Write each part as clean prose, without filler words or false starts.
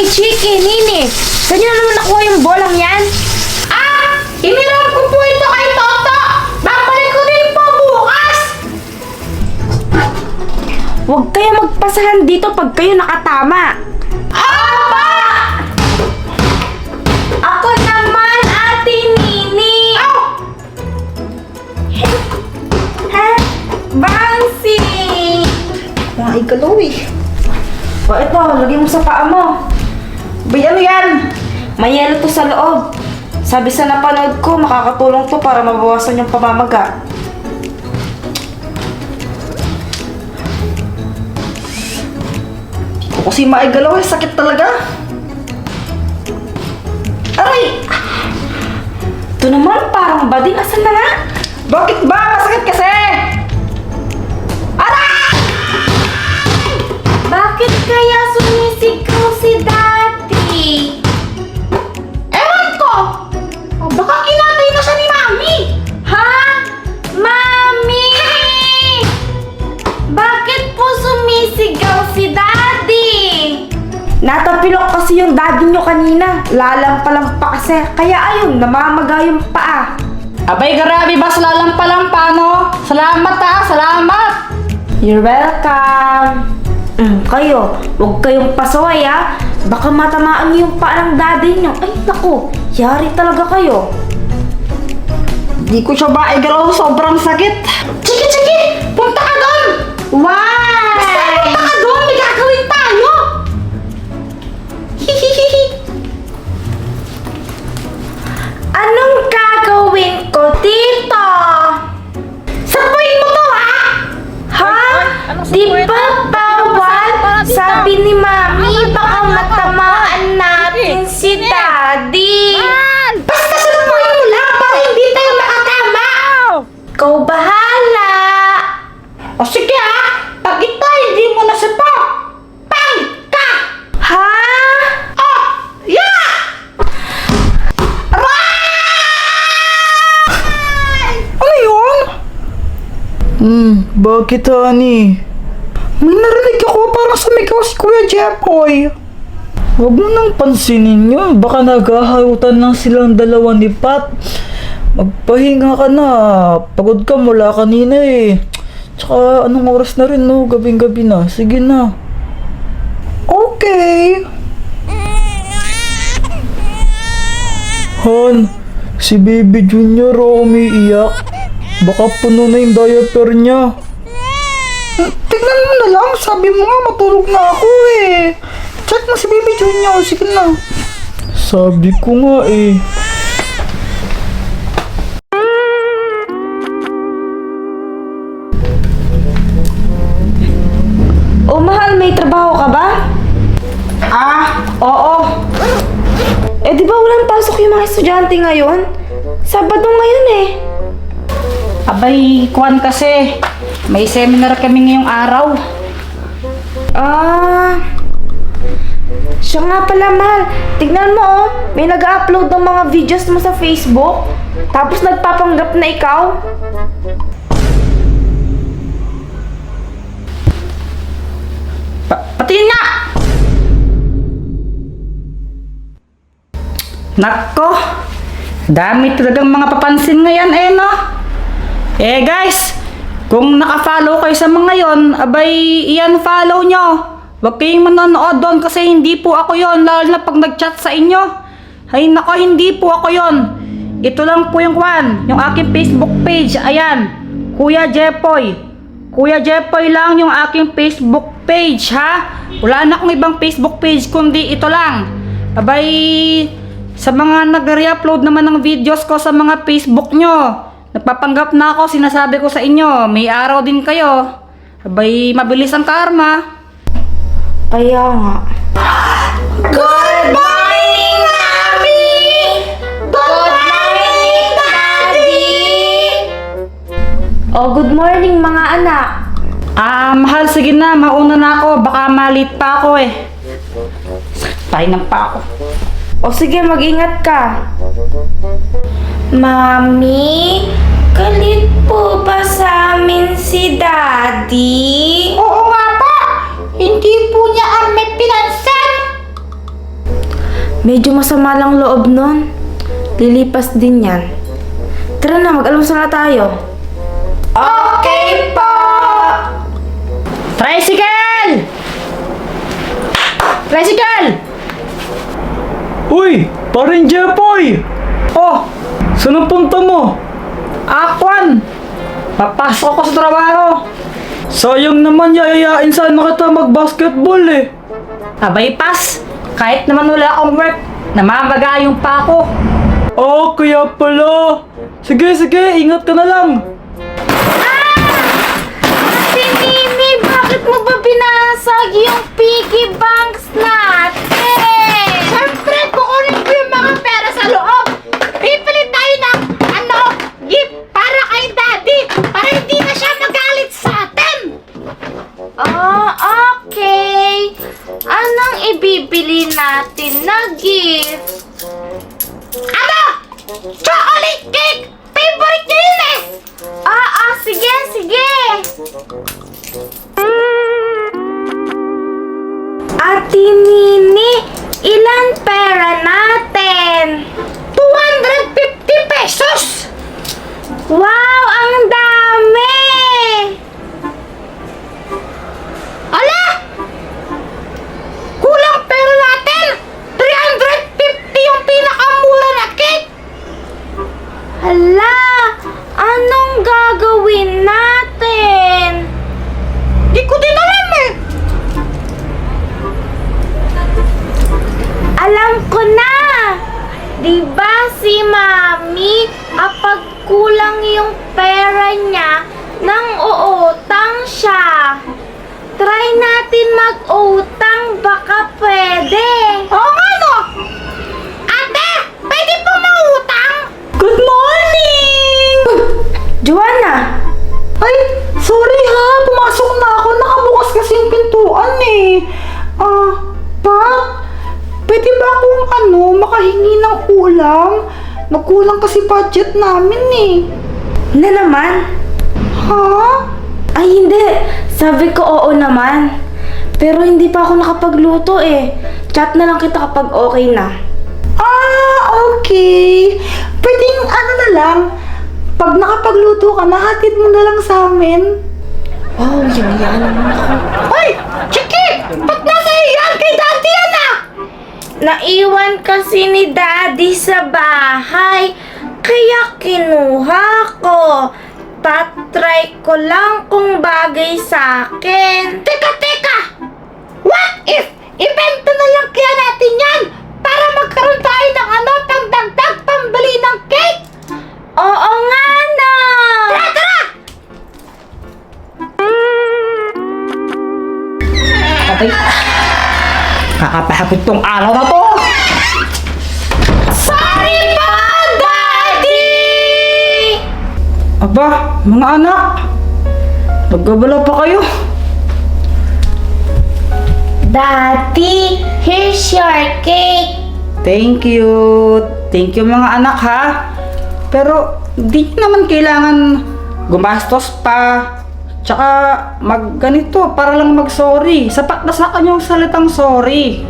may chicken, Nini. Saan nyo na naman nakuha yung bolang yan? Iniram ko po ito kay Toto! Babalik ko din po bukas! Huwag kayo magpasahan dito pag kayo nakatama. Apa! Ako naman, Ate Nini. Ha? Bangsi! Naigalaw eh. O ito, lagyan mo sa paa mo. Bay, ano yan? May yelo to sa loob. Sabi sa napanood ko, makakatulong to para mabawasan yung pamamaga. O kasi maigalaw eh, sakit talaga. Aray! Ito naman, parang bading. Asan na nga? Bakit ba? Masakit kasi! Aray! Bakit kaya sumisigaw si Daddy? Ewan ko! O, baka kinatay na siya ni Mami! Ha? Mami! Bakit po sumisigaw si Daddy? Natapilok kasi yung daddy nyo kanina. Lalampa pa kasi. Kaya ayun, namamaga yung paa. Abay, grabe ba? Salalampa-lampa, no? Salamat salamat! You're welcome. Kayo, huwag kayong pasaway ha. Baka matamaan niyo yung paa ng daddy nyo. Ay, naku, yari talaga kayo. Di ko siya maigalaw, sobrang sakit. Sige! Punta ka doon! Why? Basta punta ka doon, may gagawin tayo! Hihihihi! Anong gagawin ko dito? Sabuin mo to, ha? Ha? Di ba bawal? Sabi ni Mami, baka matamaan natin si Daddy. Basta sabuin mo lang para hindi tayo makatama! Ikaw bahala. O sige, ha? Pag ito hindi mo nasapa, pangit ka! Ha? Oh! Yeah! Ano yun? Bakit, honey? May narinig ako parang sumigaw si Kuya Jepoy. Huwag mo nang pansinin yun. Baka naghaharutan lang silang dalawa ni Pat. Magpahinga ka na. Pagod ka mula kanina eh. Tsaka anong oras na rin, no? Gabing-gabi na. Sige na. Okay. Han, si Baby Junior umiiyak. Baka puno na yung diaper niya. Tignan mo na lang. Sabi mo nga matulog na ako eh. Check mo si Baby Junior. Sige na. Sabi ko nga eh. O mahal, may trabaho ka ba? Oo. Eh di ba walang pasok yung mga estudyante ngayon? Sabado ngayon eh. Abay, kuwan kasi. May seminar kami ngayong araw. Siya nga pala, mahal. Tignan mo oh, may nag-upload ng mga videos mo sa Facebook. Tapos nagpapanggap na ikaw. Patingin nga! Nako! Dami talagang mga papansin ngayon eh, no? Eh guys, kung naka-follow kayo sa mga yon, abay, iyan follow nyo. Huwag kayong manonood doon kasi hindi po ako yon, lalo na pag nag-chat sa inyo. Ay nako, hindi po ako yon. Ito lang po yung kwan, yung aking Facebook page. Ayan, Kuya Jepoy. Kuya Jepoy lang yung aking Facebook page, ha? Wala na akong ibang Facebook page, kundi ito lang. Abay, sa mga nag-re-upload naman ng videos ko sa mga Facebook nyo, nagpapanggap na ako, sinasabi ko sa inyo, may araw din kayo. Abay, mabilis ang karma. Kaya nga. Good morning, Mami! Good morning, Daddy! Oh, good morning mga anak. Mahal, sige na, mauna na ako, baka malit pa ako eh. Pahinang pa ako. O sige, mag-ingat ka. Mami, galit po ba sa amin si Daddy? Oo nga pa! Hindi po niya kami pinansin! Medyo masama lang loob nun. Lilipas din yan. Tara na, mag-almusal na tayo. Okay po! Tricycle! Tricycle! Uy! Parin Jepoy! Oh, Saan ang punta mo? Akwan! Papasok ako sa trabaho. Sayang naman, yayayain sana kita mag-basketball eh. Abay pas, kahit naman wala akong work, namamagayong pa ako. Oh, kaya pala. Sige, ingat ka na lang. Si Mimi, bakit mo ba binasag yung piggy banks natin? Siyempre, kukunin ko yung mga pera sa loob. Bibili tayo ng, gift para kay Daddy. Para hindi na siya magalit sa atin. Okay. Anong ibibili natin na gift? Chocolate cake! Favorite niya yun eh! Sige. Ate Nini, ilan pera natin? 250 pesos! Wow, ang dami! Ala! Kulang pera natin! 350 yung pinakamura na cake! Hala, anong gagawin natin? Di ko din alam eh! Alam ko na! Diba si Mami, kapag kulang yung pera niya, nang uutang siya. Try natin mag-utang, baka pwede. Oo nga no! Ate! Pwede po mautang? Good morning! Joanna! Ay, sorry ha, pumasok na ako. Nakabukas kasi yung pintuan eh. Pat, pwede ba akong makahingi ng ulam? Nagkulang kasi budget namin eh. Na naman? Ha? Ay hindi, sabi ko oo naman. Pero hindi pa ako nakapagluto eh. Chat na lang kita kapag okay na. Okay. Pwedeng na lang. Pag nakapagluto ka, nahatid mo na lang sa amin. Wow, yan naman ako. Ay! Chiki! Ba't nasa iyan kay Daddy yan ah? Naiwan kasi ni Daddy sa bahay, kaya kinuha ko. Tatry ko lang kung bagay sa akin. Teka! What if ibenta na lang kaya natin yan para magkaroon tayo ng pangdagdag pambili ng cake? Oo nga no! Tara! Patay. Kakapahapit tong araw na to. Sorry po, Daddy! Aba, mga anak. Nagbabala pa kayo. Daddy, here's your cake. Thank you. Thank you mga anak ha. Pero di nyo naman kailangan gumastos pa. Tsaka magganito para lang mag-sorry. Sapat na sa kanyang salitang sorry.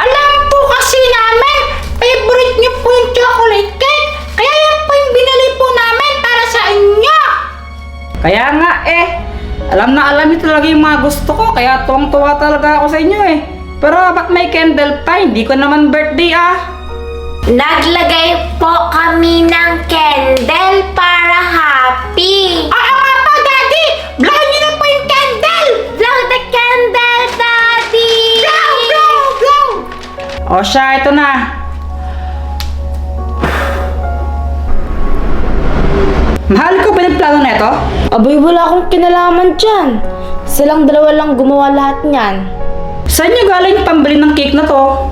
Alam po kasi namin, favorite niyo po yung chocolate cake. Kaya yan po yung binili po namin para sa inyo. Kaya nga alam na alam niyo talaga yung mga gusto ko. Kaya tuwang-tuwa talaga ako sa inyo eh. Pero ba't may candle pa? Hindi ko naman birthday Naglagay po kami ng candle para happy. Oo nga po, Daddy! Blow niyo na po yung candle! Blow the candle, Daddy! Blow! O siya, ito na. Mahal ko ba yung plano na ito? Abay, wala akong kinalaman dyan. Silang dalawa lang gumawa lahat niyan. Saan nyo galing yung pambili ng cake na to?